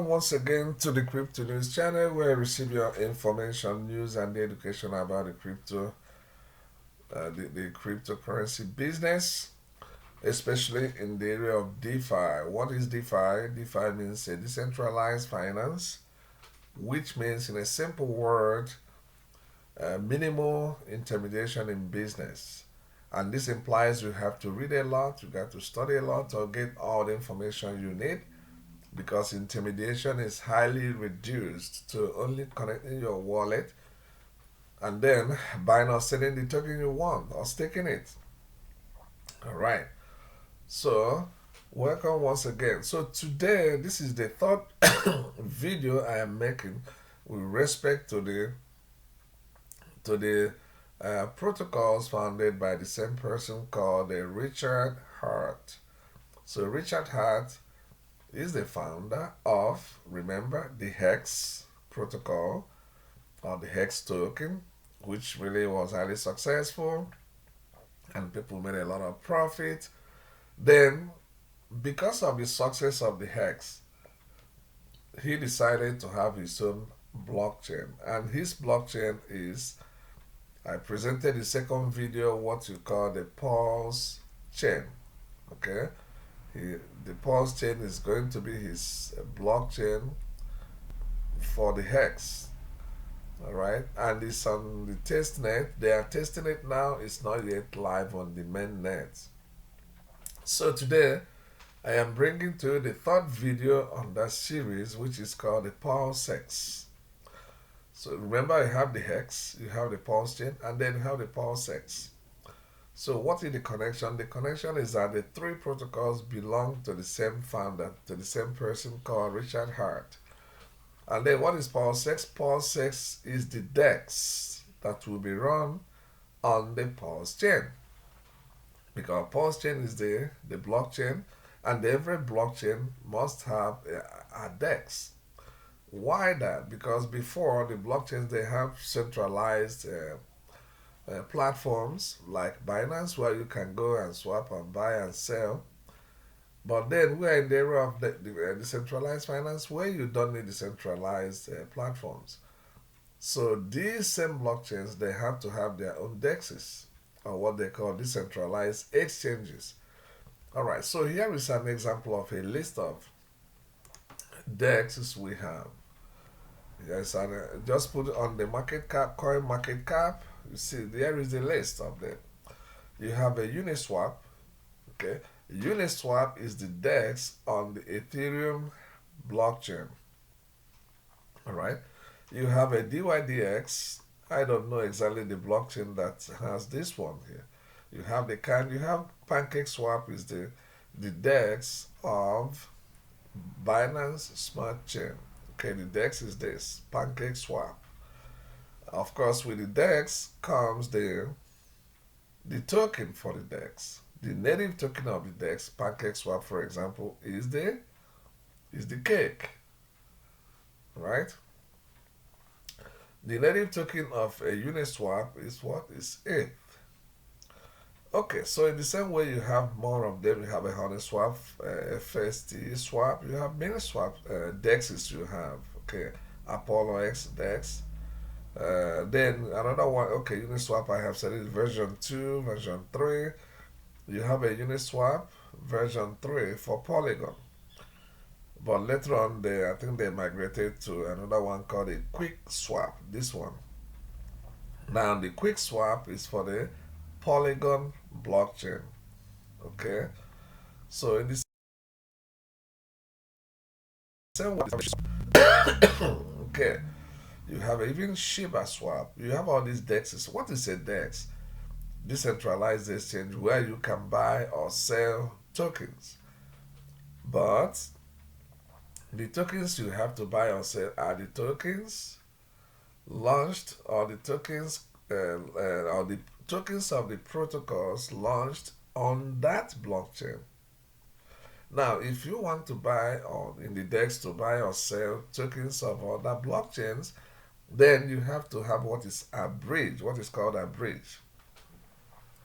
Once again to the Crypto News channel where you receive your information, news, and the education about the cryptocurrency business, especially in the area of DeFi. What is DeFi? DeFi means a decentralized finance, which means, in a simple word, minimal intermediation in business. And this implies you have to read a lot, you got to study a lot, or get all the information you need because intermediation is highly reduced to only connecting your wallet and then buying or selling the token you want or staking it. All right. So, welcome once again. So, today, this is the third video I am making with respect to the protocols founded by the same person called Richard Hart. So, Richard Hart is the founder of, remember, the Hex protocol or the Hex token, which really was highly successful and people made a lot of profit. Then, because of the success of the Hex, he decided to have his own blockchain. And his blockchain is, I presented the second video, what you call the Pulsechain. Okay? The Pulsechain is going to be his blockchain for the Hex. All right, and it's on the test net. They are testing it now. It's not yet live on the main net. So today, I am bringing to you the third video on that series, which is called the Pulsex. So remember, you have the Hex, you have the Pulsechain, and then you have the Pulsex. So what is the connection? The connection is that the three protocols belong to the same founder, to the same person called Richard Hart. And then what is Pulsex? Pulsex is the DEX that will be run on the Pulsechain. Because Pulsechain is the blockchain, and every blockchain must have a DEX. Why that? Because before, the blockchains, they have centralized platforms like Binance where you can go and swap and buy and sell. But then we are in the era of the decentralized finance where you don't need decentralized platforms. So these same blockchains, they have to have their own DEXs or what they call decentralized exchanges. All right, so here is an example of a list of DEXs we have. Yes, and just put it on the market cap, coin market cap. You see, there is a list of them. You have a Uniswap, okay? Uniswap is the DEX on the Ethereum blockchain. All right. You have a DYDX. I don't know exactly the blockchain that has this one here. You have PancakeSwap is the DEX of Binance Smart Chain. Okay, the DEX is this PancakeSwap. Of course, with the DEX comes the token for the DEX. The native token of the DEX, PancakeSwap, for example, is the cake, right? The native token of a Uniswap is what is ETH. Okay, so in the same way you have more of them, you have a Honeyswap, FST swap, you have many swap DEXs you have, okay, Apollo X DEX. Then another one, okay, Uniswap, I have said it version 2, version 3. You have a Uniswap version 3 for Polygon. But later on, I think they migrated to another one called a Quick Swap. This one. Now, the Quick Swap is for the Polygon blockchain. Okay? So, in the same way, okay, you have even Shiba Swap. You have all these DEXs. What is a DEX? Decentralized exchange where you can buy or sell tokens. But the tokens you have to buy or sell are the tokens launched or the tokens or the tokens of the protocols launched on that blockchain. Now, if you want to buy or in the DEX to buy or sell tokens of other blockchains, then you have to have what is a bridge, what is called a bridge,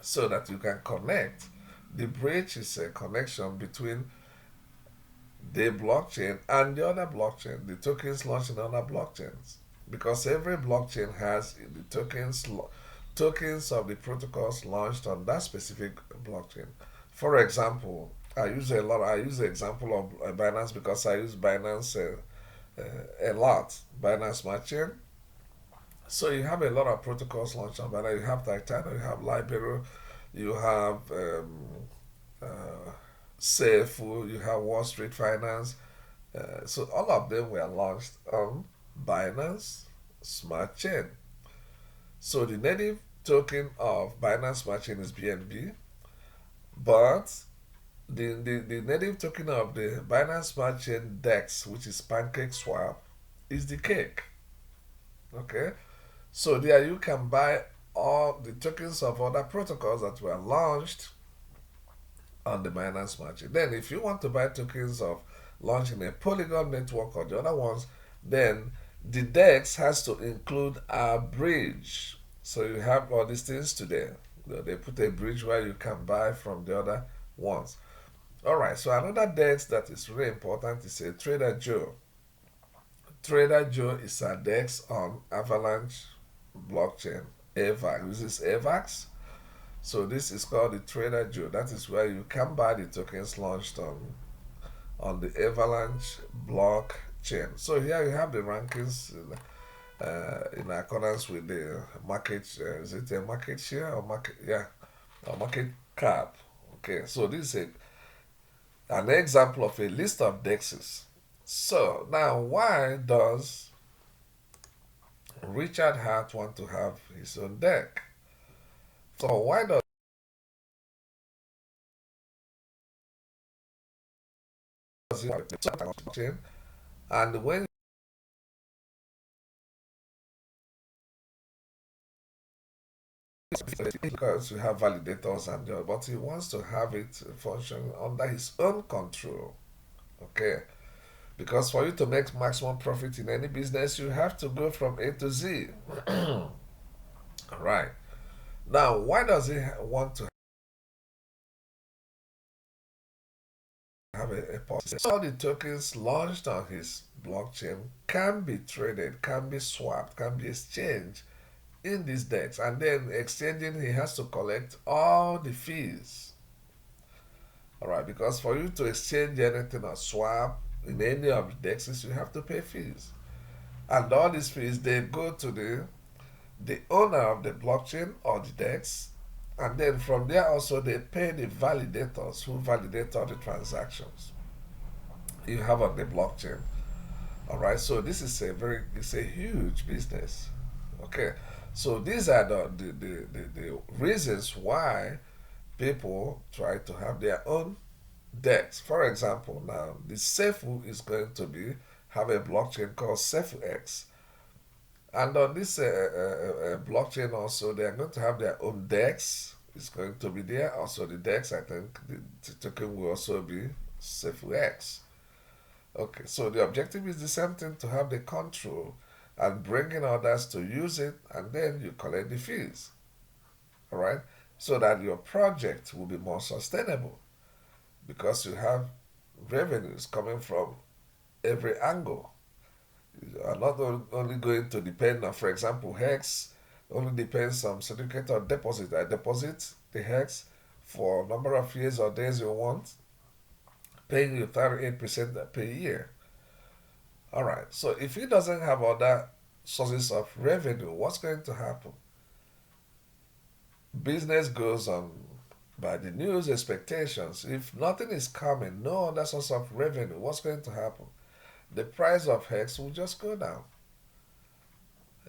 so that you can connect. The bridge is a connection between the blockchain and the other blockchain, the tokens launched in other blockchains. Because every blockchain has the tokens of the protocols launched on that specific blockchain. For example, I use the example of Binance because I use Binance a lot. Binance Smart Chain. So you have a lot of protocols launched on Binance. You have Titanium, you have Libero, you have uh, Seifu, you have Wall Street Finance. So all of them were launched on Binance Smart Chain. So the native token of Binance Smart Chain is BNB, but the native token of the Binance Smart Chain DEX, which is Pancake Swap, is the cake. Okay, so there you can buy all the tokens of other protocols that were launched on the Binance Smart Chain. Then, if you want to buy tokens of launching a Polygon network or the other ones, then the DEX has to include a bridge. So you have all these things today. They put a bridge where you can buy from the other ones. All right. So another DEX that is really important is a Trader Joe. Trader Joe is a DEX on Avalanche blockchain. AVAX uses AVAX. So this is called the Trader Joe. That is where you can buy the tokens launched on the Avalanche blockchain. So here you have the rankings in accordance with the market. Is it a market share or market? Yeah, or market cap. Okay, so this is an example of a list of dexes. So now, why does Richard Hart want to have his own deck? So why does he have a blockchain? And when because you have validators and the other, but he wants to have it function under his own control. Okay, because for you to make maximum profit in any business, you have to go from A to Z. Right. Now, why does he want to have a policy? All the tokens launched on his blockchain can be traded, can be swapped, can be exchanged in these decks. And then exchanging, he has to collect all the fees. All right, because for you to exchange anything or swap in any of the dexes, you have to pay fees. And all these fees, they go to the owner of the blockchain or the DEX, and then from there also they pay the validators who validate all the transactions you have on the blockchain. All right, so this is it's a huge business. Okay, so these are the reasons why people try to have their own DEX. For example, now the Seifu is going to be have a blockchain called SeifuX. And on this blockchain also, they are going to have their own DEX. It's going to be there. Also, the DEX, I think, the token will also be SafeX. Okay, so the objective is the same thing, to have the control and bringing others to use it, and then you collect the fees. All right, so that your project will be more sustainable because you have revenues coming from every angle. You are not only going to depend on, for example, Hex only depends on certificate or deposit. I deposit the Hex for a number of years or days you want, paying you 38% per year. All right. So if he doesn't have other sources of revenue, what's going to happen? Business goes on by the news expectations. If nothing is coming, no other source of revenue, what's going to happen? The price of Hex will just go down.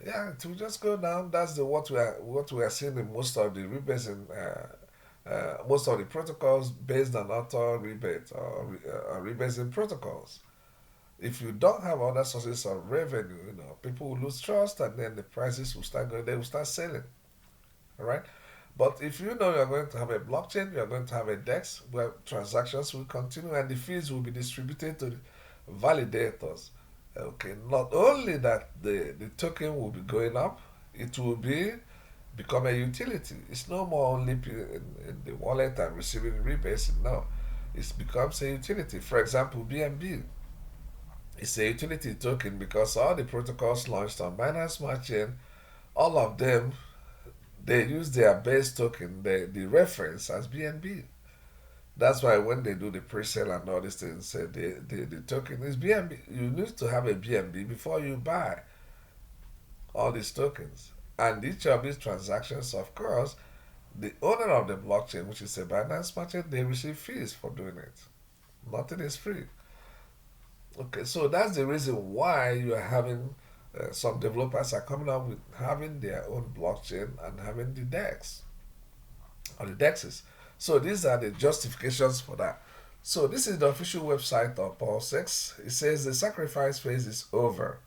Yeah, it will just go down. That's the what we are seeing in most of the rebates in most of the protocols based on auto rebate or rebates in protocols. If you don't have other sources of revenue, people will lose trust, and then the prices will start going. They will start selling. All right. But if you know you're going to have a blockchain, you're going to have a DEX where transactions will continue and the fees will be distributed to the validators. Okay, not only that the token will be going up, it will be become a utility. It's no more only in the wallet and receiving rebates. No, it becomes a utility. For example, BNB is a utility token because all the protocols launched on Binance Smart Chain, all of them, they use their base token, the reference as BNB. That's why when they do the pre-sale and all these things, the token is BNB. You need to have a BNB before you buy all these tokens. And each of these transactions, of course, the owner of the blockchain, which is a Binance Smart Chain, they receive fees for doing it. Nothing is free. Okay, so that's the reason why you are having some developers are coming up with having their own blockchain and having the DEX or the DEXs. So these are the justifications for that. So this is the official website of Pulsex. It says the sacrifice phase is over.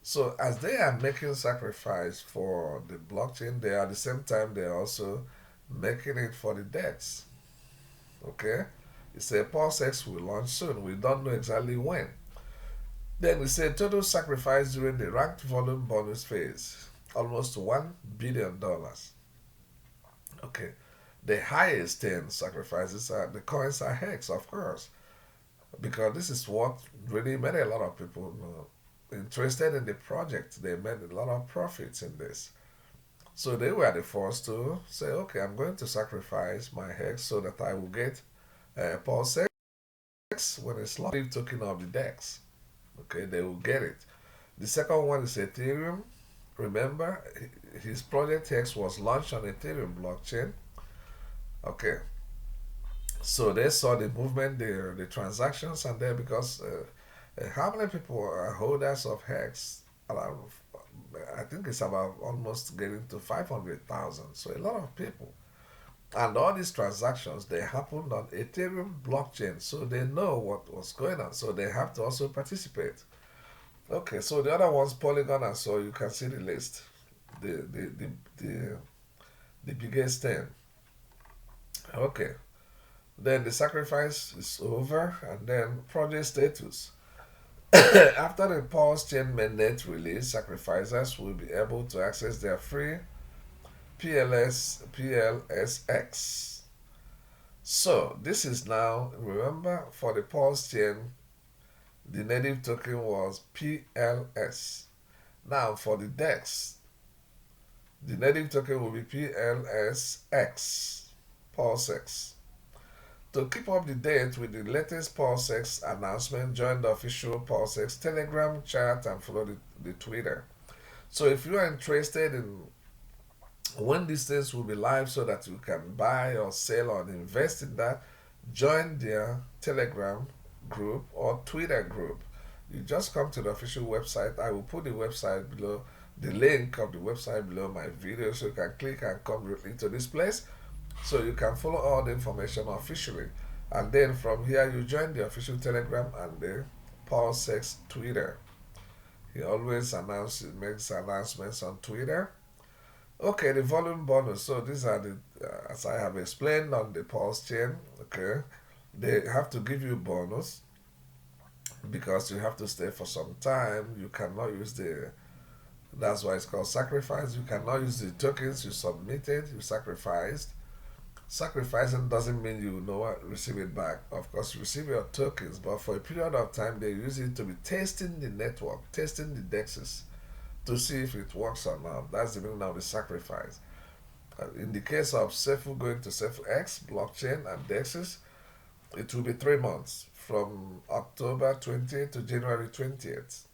So as they are making sacrifice for the blockchain, they are at the same time they are also making it for the DEX. Okay? It says Pulsex will launch soon. We don't know exactly when. Then we say total sacrifice during the ranked volume bonus phase, almost $1 billion. Okay. The highest 10 sacrifices are the coins are hex, of course, because this is what really made a lot of people interested in the project. They made a lot of profits in this. So they were the first to say, okay, I'm going to sacrifice my hex so that I will get Pulsex when it's launched, token of the DEX. Okay, they will get it. The second one is Ethereum. Remember, his project Hex was launched on Ethereum blockchain. Okay, so they saw the movement there, the transactions, and there because how many people are holders of Hex? Around, I think it's about almost getting to 500,000. So a lot of people. And all these transactions, they happened on Ethereum blockchain, so they know what was going on. So they have to also participate. Okay, so the other one's Polygon, and so you can see the list, the the the the, the biggest 10. Okay, then the sacrifice is over, and then project status. After the Pulsechain mainnet release, sacrificers will be able to access their free PLSX. So this is now, remember, for the Pulsechain, the native token was PLS. Now for the DEX, the native token will be PLSX, Pulsex. To keep up to date with the latest Pulsex announcement, join the official Pulsex Telegram chat and follow the Twitter. So if you are interested in when these things will be live so that you can buy or sell or invest in that, join their Telegram group or Twitter group. You just come to the official website. I will put the website below, the link of the website below my video, so you can click and come directly to this place so you can follow all the information officially. And then from here you join the official Telegram and the Pulsex Twitter. He always makes announcements on Twitter. Okay, the volume bonus. So these are the, as I have explained on the Pulsechain, okay, they have to give you bonus because you have to stay for some time. You cannot use that's why it's called sacrifice. You cannot use the tokens you submitted, you sacrificed. Sacrificing doesn't mean you know what, receive it back. Of course, you receive your tokens, but for a period of time, they use it to be testing the network, testing the DEXs to see if it works or not. That's the meaning of the sacrifice. In the case of Cefu going to Cefu X blockchain and DEXs, it will be 3 months from October 20th to January 20th.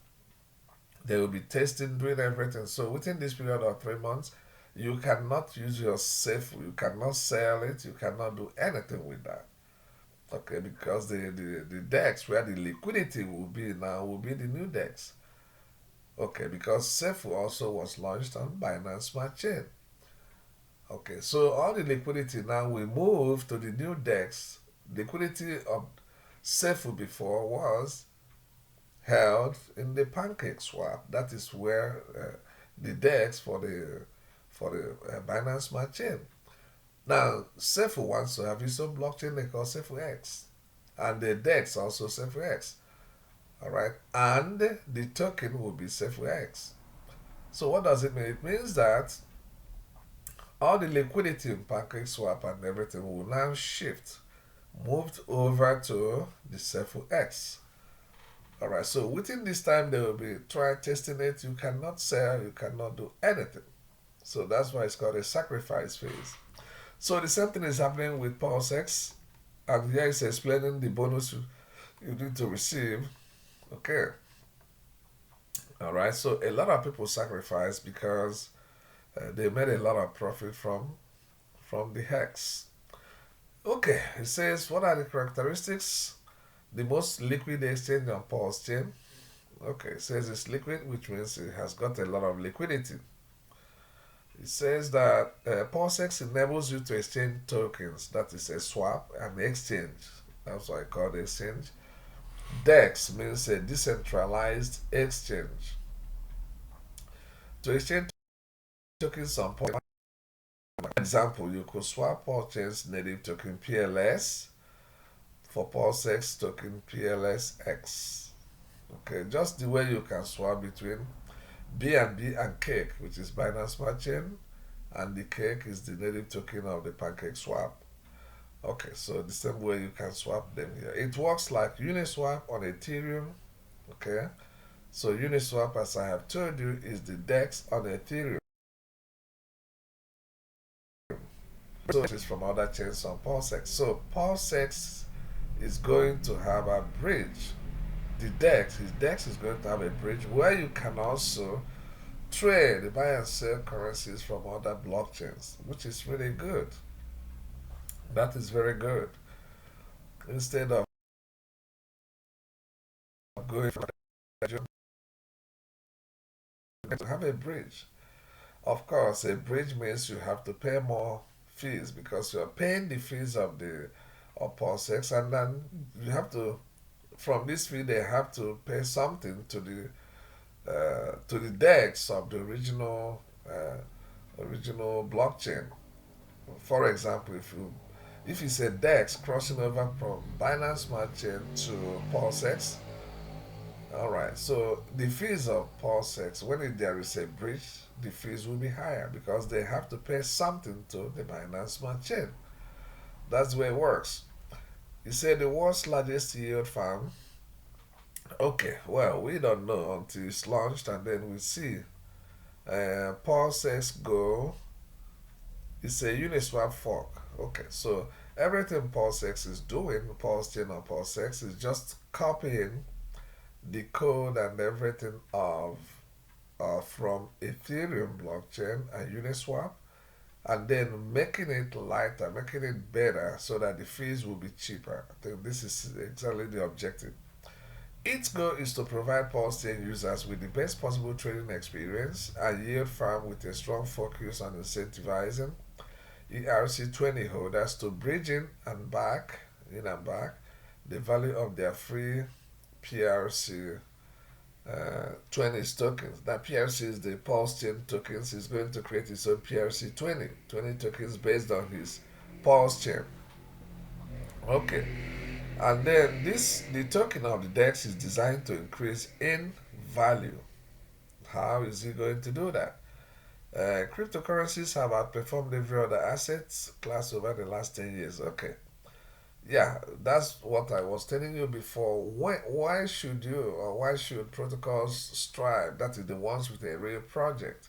They will be testing, doing everything. So within this period of 3 months, you cannot use your Cefu, you cannot sell it, you cannot do anything with that. Okay, because the DEX where the liquidity will be now will be the new DEX. Okay, because Cefu also was launched on Binance Smart Chain. Okay, so all the liquidity now will move to the new DEX. Liquidity of Cefu before was held in the Pancake Swap. That is where the DEX for the Binance Smart Chain. Now, Cefu wants to have his own blockchain they call Cefu X, and the DEX also Cefu X. All right, and the token will be Cefu X. So what does it mean? It means that all the liquidity in Pancake Swap and everything will now shift moved over to the Cephal X. All right, so within this time, they will be trying testing it. You cannot sell, you cannot do anything. So that's why it's called a sacrifice phase. So the same thing is happening with Pulsex, and here it's explaining the bonus you need to receive. Okay, all right. So a lot of people sacrifice because they made a lot of profit from the hex. Okay, it says what are the characteristics? The most liquid exchange on Pulsechain. Okay, it says it's liquid, which means it has got a lot of liquidity. It says that Pulsex enables you to exchange tokens. That is a swap and exchange. That's why I call it exchange. DEX means a decentralized exchange. To exchange tokens on Pulsex, for example, you could swap Pulsechain's native token PLS for Pulsex token PLSX. Okay, just the way you can swap between BNB and Cake, which is Binance Smart Chain, and the Cake is the native token of the Pancake Swap. Okay, so the same way you can swap them here. It works like Uniswap on Ethereum. Okay, so Uniswap, as I have told you, is the DEX on Ethereum. So it is from other chains on Pulsex. So Pulsex is going to have a bridge. His DEX is going to have a bridge where you can also trade, buy and sell currencies from other blockchains, which is really good. That is very good. Instead of going from to have a bridge. Of course, a bridge means you have to pay more fees because you're paying the fees of the of Pulsex, and then you have to from this fee they have to pay something to the DEX of the original blockchain. For example, if it's a DEX crossing over from Binance Smart Chain to Pulsex, all right. So the fees of Pulsex, when there is a breach, the fees will be higher because they have to pay something to the Binance Smart Chain. That's the way it works. You say the world's largest yield farm. Okay, well, we don't know until it's launched and then we see. Pulsex Go is a Uniswap fork. Okay, so everything Pulsex is doing, Pulsechain or Pulsex, is just copying the code and everything of from Ethereum blockchain and Uniswap, and then making it lighter, making it better so that the fees will be cheaper. I think this is exactly the objective. Its goal is to provide Pulsechain users with the best possible trading experience and yield farm with a strong focus on incentivizing ERC20 holders to bridge in and back, the value of their free PRC 20 tokens. That PRC is the Pulsechain tokens. He's going to create his own PRC 20 tokens based on his Pulsechain. Okay, and then the token of the DEX is designed to increase in value. How is he going to do that? Cryptocurrencies have outperformed every other assets class over the last 10 years. Okay, yeah, that's what I was telling you before. Why should you or why should protocols strive, that is the ones with a real project,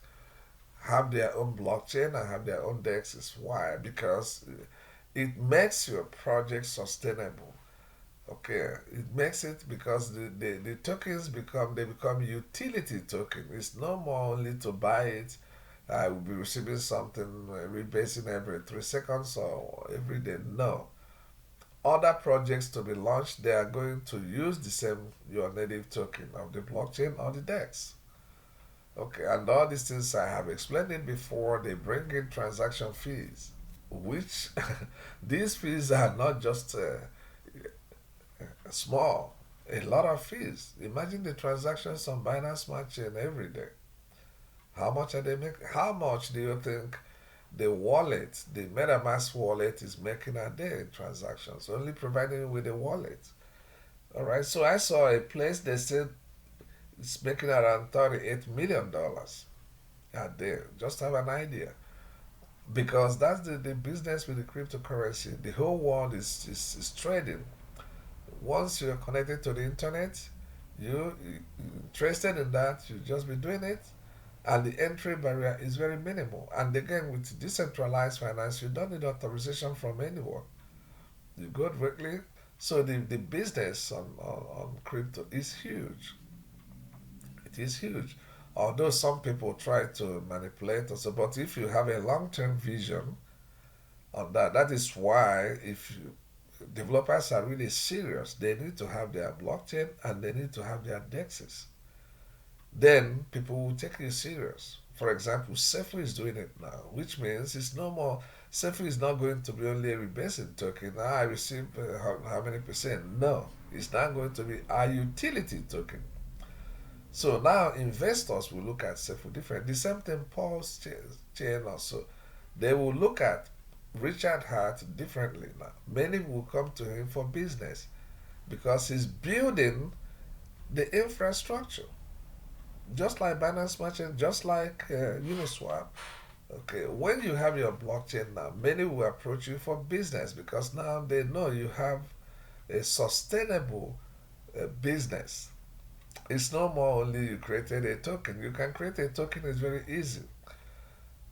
have their own blockchain and have their own dexes? Why? Because it makes your project sustainable. Okay, it makes it because the tokens become utility token. It's no more only to buy it. I will be receiving something rebasing every 3 seconds or every day. No, other projects to be launched, they are going to use the same your native token of the blockchain or the DEX. Okay, and all these things I have explained it before, they bring in transaction fees, which these fees are not just small, a lot of fees. Imagine the transactions on Binance Smart Chain every day. How much are they making? How much do you think the MetaMask wallet is making a day in transactions? Only providing you with a wallet. All right. So I saw a place they said it's making around $38 million a day. Just have an idea. because that's the business with the cryptocurrency. The whole world is trading. Once you're connected to the internet, you interested in that, you just be doing it, and the entry barrier is very minimal. And again, with decentralized finance, you don't need authorization from anyone. You go directly. So the business on crypto is huge. It is huge. Although some people try to manipulate us, but if you have a long-term vision on that, that is why if you, developers are really serious, they need to have their blockchain and they need to have their dexes. Then people will take you serious. For example, Sefu is doing it now, which means it's no more. Sefu is not going to be only a rebasing token. I receive how many percent? No, it's not going to be a utility token. So now investors will look at Sefu different. The same thing Pulsechain also. They will look at Richard Hart differently now. Many will come to him for business because he's building the infrastructure. Just like Binance Smart Chain, just like Uniswap. Okay, when you have your blockchain now, many will approach you for business because now they know you have a sustainable business. It's no more only you created a token. You can create a token, it's very easy.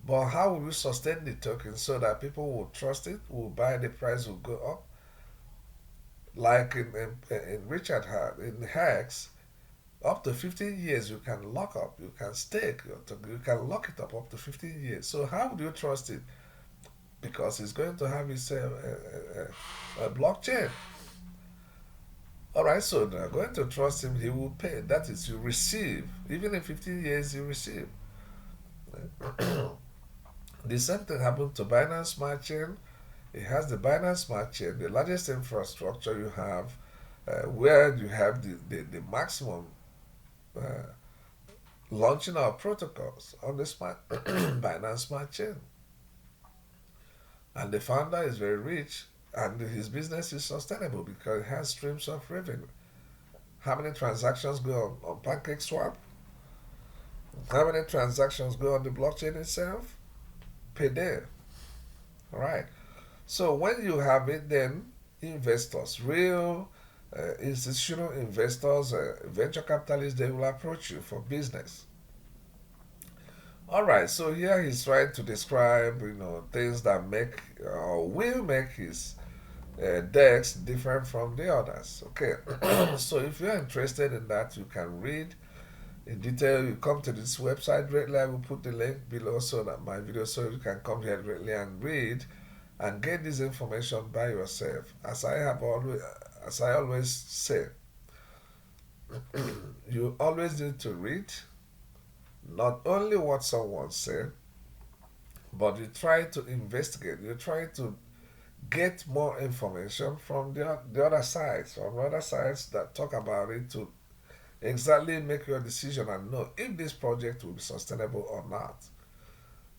But how will you sustain the token so that people will trust it, will buy, the price will go up? Like in Richard Hart, in Hex, up to 15 years you can lock up, you can stake, you can lock it up to 15 years. So how do you trust it? Because it's going to have its blockchain. All right, so they're going to trust him, he will pay. That is, you receive. Even in 15 years, you receive. The same thing happened to Binance Smart Chain. It has the Binance Smart Chain, the largest infrastructure you have, where you have the maximum uh, launching our protocols on the smart Binance Smart Chain. And the founder is very rich, and his business is sustainable because it has streams of revenue. How many transactions go on PancakeSwap? How many transactions go on the blockchain itself? Per day. All right. So when you have it, then investors, real institutional investors, venture capitalists, they will approach you for business. All right. So here he's trying to describe, things that make or will make his decks different from the others. Okay. So if you're interested in that, you can read in detail. You come to this website directly. I will put the link below so that my video, so you can come here directly and read and get this information by yourself. As I always say, you always need to read not only what someone said, but you try to investigate. You try to get more information from the other sides, from other sides that talk about it to exactly make your decision and know if this project will be sustainable or not.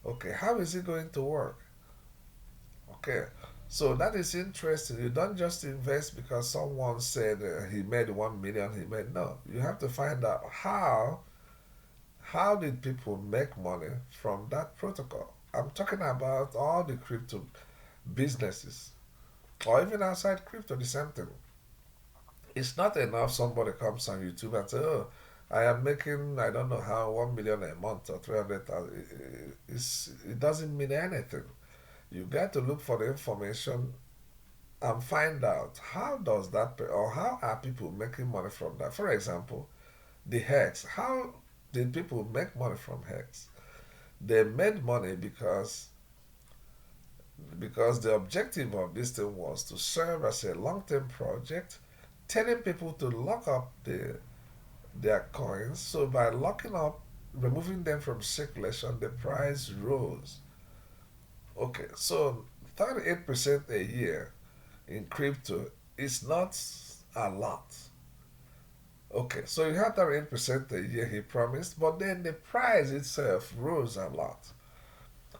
Okay, how is it going to work? Okay, so that is interesting. You don't just invest because someone said he made 1 million. He made no. You have to find out how did people make money from that protocol. I'm talking about all the crypto businesses, or even outside crypto, the same thing. It's not enough somebody comes on YouTube and say, "Oh, I am making I don't know how 1 million a month or 300,000." It doesn't mean anything. You got to look for the information and find out how does that pay, or how are people making money from that. For example, the Hex. How did people make money from Hex? They made money because the objective of this thing was to serve as a long-term project, telling people to lock up their coins. So by locking up, removing them from circulation, the price rose. Okay, so 38% a year in crypto is not a lot. Okay, so you had 38% a year he promised, but then the price itself rose a lot.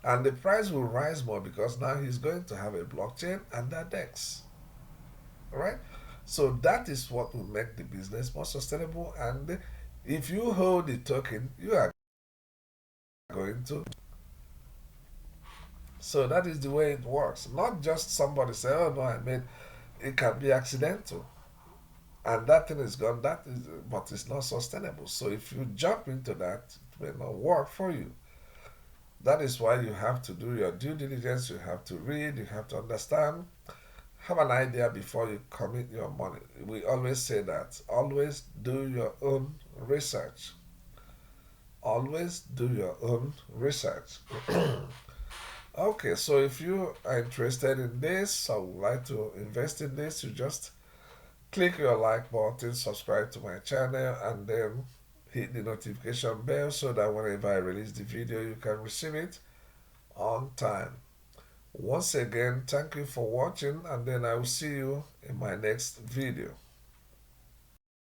And the price will rise more because now he's going to have a blockchain and a DEX. Alright? So that is what will make the business more sustainable. And if you hold the token, you are going to So that is the way it works. Not just somebody say, "Oh no, I made." It can be accidental, and that thing is gone. That is, but it's not sustainable. So if you jump into that, it may not work for you. That is why you have to do your due diligence. You have to read. You have to understand. Have an idea before you commit your money. We always say that. Always do your own research. Always do your own research. Okay, so if you are interested in this or would like to invest in this, you just click your like button, subscribe to my channel, and then hit the notification bell so that whenever I release the video, you can receive it on time. Once again, thank you for watching, and then I will see you in my next video.